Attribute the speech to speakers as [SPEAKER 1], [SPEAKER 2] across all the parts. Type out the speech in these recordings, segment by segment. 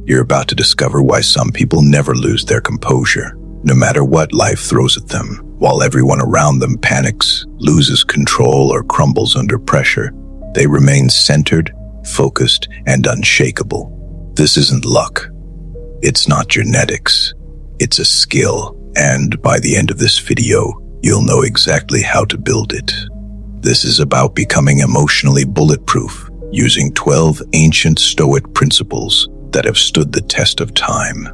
[SPEAKER 1] You're about to discover why some people never lose their composure, no matter what life throws at them. While everyone around them panics, loses control, or crumbles under pressure, they remain centered, focused, and unshakable. This isn't luck. It's not genetics. It's a skill, and by the end of this video, you'll know exactly how to build it. This is about becoming emotionally bulletproof, using 12 ancient Stoic principles that have stood the test of time.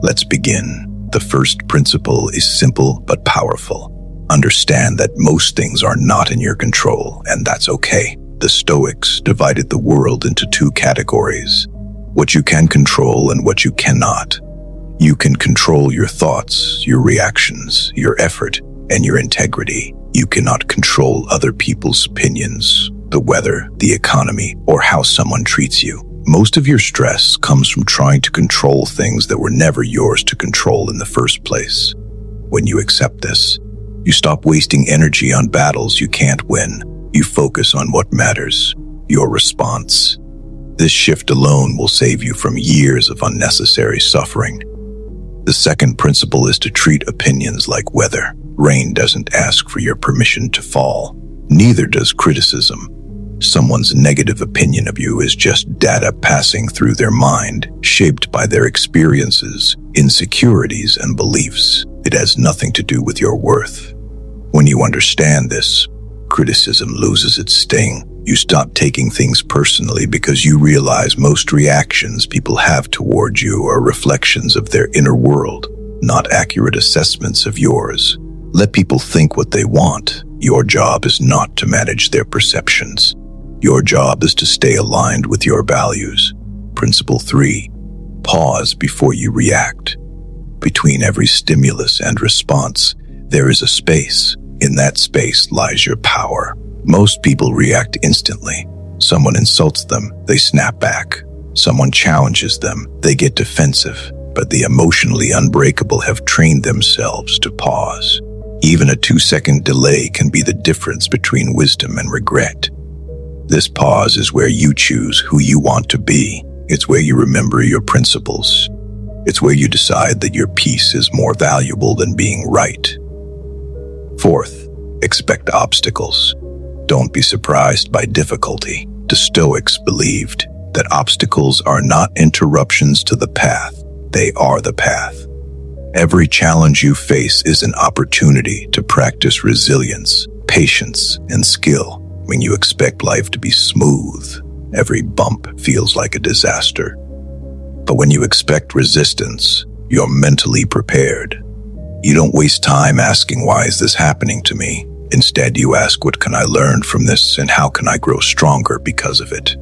[SPEAKER 1] Let's begin. The first principle is simple but powerful. Understand that most things are not in your control, and that's okay. The Stoics divided the world into two categories: what you can control and what you cannot. You can control your thoughts, your reactions, your effort, and your integrity. You cannot control other people's opinions, the weather, the economy, or how someone treats you. Most of your stress comes from trying to control things that were never yours to control in the first place. When you accept this, you stop wasting energy on battles you can't win. You focus on what matters, your response. This shift alone will save you from years of unnecessary suffering. The second principle is to treat opinions like weather. Rain doesn't ask for your permission to fall. Neither does criticism. Someone's negative opinion of you is just data passing through their mind, shaped by their experiences, insecurities, and beliefs. It has nothing to do with your worth. When you understand this, criticism loses its sting. You stop taking things personally because you realize most reactions people have toward you are reflections of their inner world, not accurate assessments of yours. Let people think what they want. Your job is not to manage their perceptions. Your job is to stay aligned with your values. Principle 3. Pause before you react. Between every stimulus and response, there is a space. In that space lies your power. Most people react instantly. Someone insults them, they snap back. Someone challenges them, they get defensive. But the emotionally unbreakable have trained themselves to pause. Even a 2-second delay can be the difference between wisdom and regret. This pause is where you choose who you want to be. It's where you remember your principles. It's where you decide that your peace is more valuable than being right. Fourth, expect obstacles. Don't be surprised by difficulty. The Stoics believed that obstacles are not interruptions to the path. They are the path. Every challenge you face is an opportunity to practice resilience, patience, and skill. When you expect life to be smooth, every bump feels like a disaster. But when you expect resistance, you're mentally prepared. You don't waste time asking, why is this happening to me? Instead, you ask, what can I learn from this and how can I grow stronger because of it?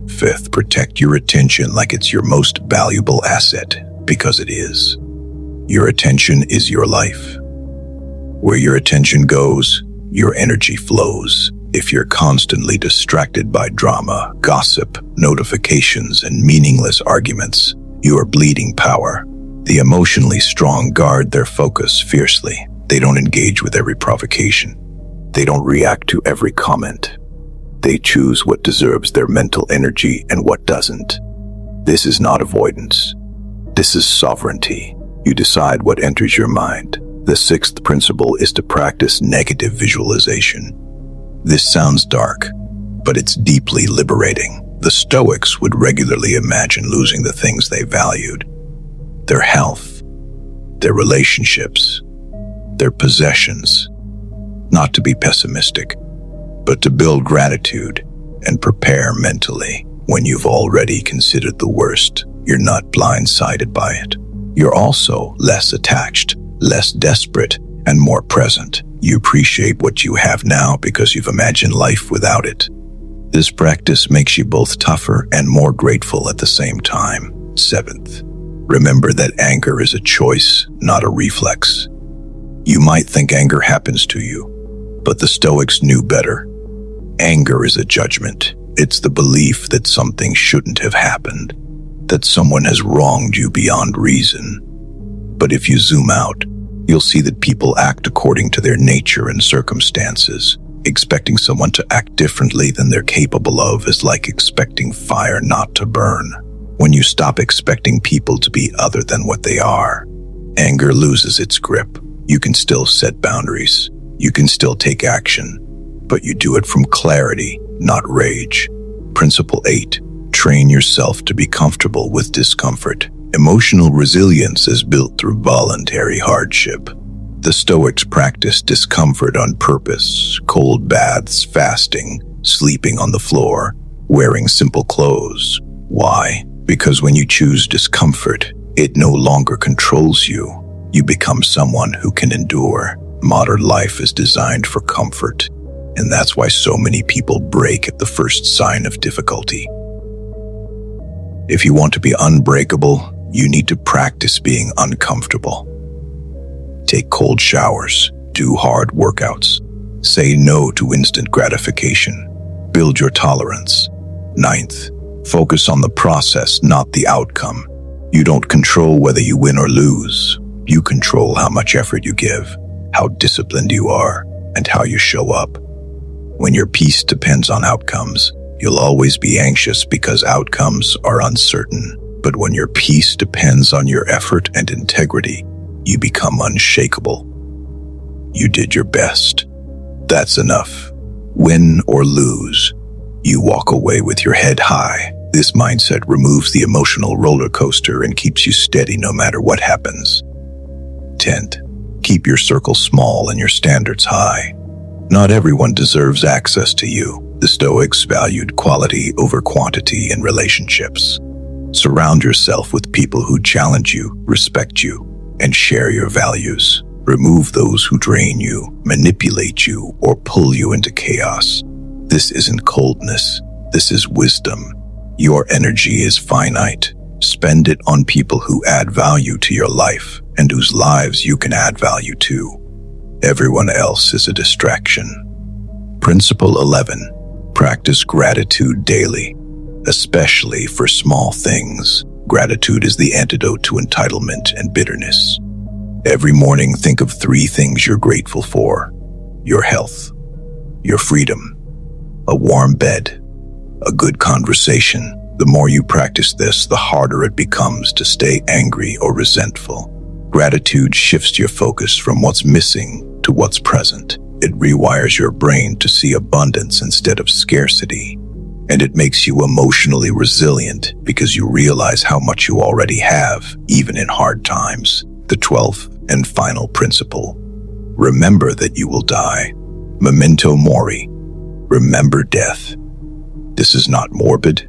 [SPEAKER 1] Fifth, protect your attention like it's your most valuable asset, because it is. Your attention is your life. Where your attention goes, your energy flows. If you're constantly distracted by drama, gossip, notifications, and meaningless arguments, you are bleeding power. The emotionally strong guard their focus fiercely. They don't engage with every provocation. They don't react to every comment. They choose what deserves their mental energy and what doesn't. This is not avoidance. This is sovereignty. You decide what enters your mind. The sixth principle is to practice negative visualization. This sounds dark, but it's deeply liberating. The Stoics would regularly imagine losing the things they valued: their health, their relationships, their possessions. Not to be pessimistic, but to build gratitude and prepare mentally. When you've already considered the worst, you're not blindsided by it. You're also less attached, less desperate, and more present. You appreciate what you have now because you've imagined life without it. This practice makes you both tougher and more grateful at the same time. Seventh, remember that anger is a choice, not a reflex. You might think anger happens to you, but the Stoics knew better. Anger is a judgment. It's the belief that something shouldn't have happened, that someone has wronged you beyond reason. But if you zoom out, you'll see that people act according to their nature and circumstances. Expecting someone to act differently than they're capable of is like expecting fire not to burn. when you stop expecting people to be other than what they are. Anger loses its grip. You can still set boundaries. You can still take action, but you do it from clarity, not rage. Principle 8. Train yourself to be comfortable with discomfort. Emotional resilience is built through voluntary hardship. The Stoics practiced discomfort on purpose: cold baths, fasting, sleeping on the floor, wearing simple clothes. Why? Because when you choose discomfort, it no longer controls you. You become someone who can endure. Modern life is designed for comfort, and that's why so many people break at the first sign of difficulty. If you want to be unbreakable, you need to practice being uncomfortable. Take cold showers, do hard workouts, say no to instant gratification, build your tolerance. 9th, focus on the process, not the outcome. You don't control whether you win or lose. You control how much effort you give, how disciplined you are, and how you show up. When your peace depends on outcomes, you'll always be anxious because outcomes are uncertain. But when your peace depends on your effort and integrity, you become unshakable. You did your best. That's enough. Win or lose, you walk away with your head high. This mindset removes the emotional roller coaster and keeps you steady no matter what happens. 10th, keep your circle small and your standards high. Not everyone deserves access to you. The Stoics valued quality over quantity in relationships. Surround yourself with people who challenge you, respect you, and share your values. Remove those who drain you, manipulate you, or pull you into chaos. This isn't coldness. This is wisdom. Your energy is finite. Spend it on people who add value to your life and whose lives you can add value to. Everyone else is a distraction. Principle 11. Practice gratitude daily, especially for small things. Gratitude is the antidote to entitlement and bitterness. Every morning, think of 3 things you're grateful for: your health, your freedom, a warm bed, a good conversation. The more you practice this, the harder it becomes to stay angry or resentful. Gratitude shifts your focus from what's missing to what's present. It rewires your brain to see abundance instead of scarcity. And it makes you emotionally resilient because you realize how much you already have, even in hard times. The 12th and final principle. Remember that you will die. Memento mori. Remember death. This is not morbid.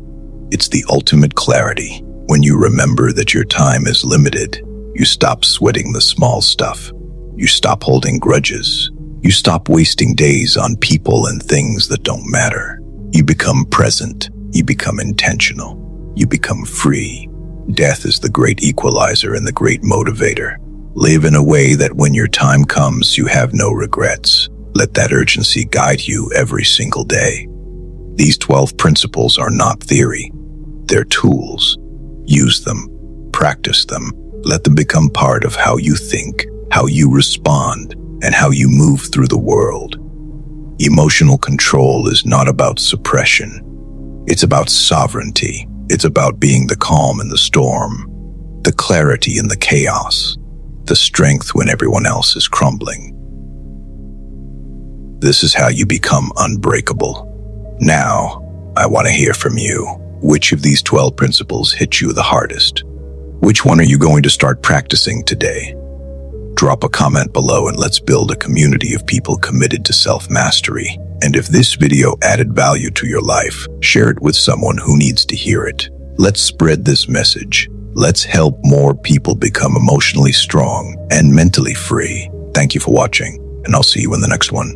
[SPEAKER 1] It's the ultimate clarity. When you remember that your time is limited, you stop sweating the small stuff. You stop holding grudges. You stop wasting days on people and things that don't matter. You become present. You become intentional. You become free. Death is the great equalizer and the great motivator. Live in a way that when your time comes, you have no regrets. Let that urgency guide you every single day. These 12 principles are not theory. They're tools. Use them. Practice them. Let them become part of how you think, how you respond, and how you move through the world. Emotional control is not about suppression. It's about sovereignty. It's about being the calm in the storm, the clarity in the chaos, the strength when everyone else is crumbling. This is how you become unbreakable. Now, I want to hear from you. Which of these 12 principles hit you the hardest? Which one are you going to start practicing today? Drop a comment below and let's build a community of people committed to self-mastery. And if this video added value to your life, share it with someone who needs to hear it. Let's spread this message. Let's help more people become emotionally strong and mentally free. Thank you for watching, and I'll see you in the next one.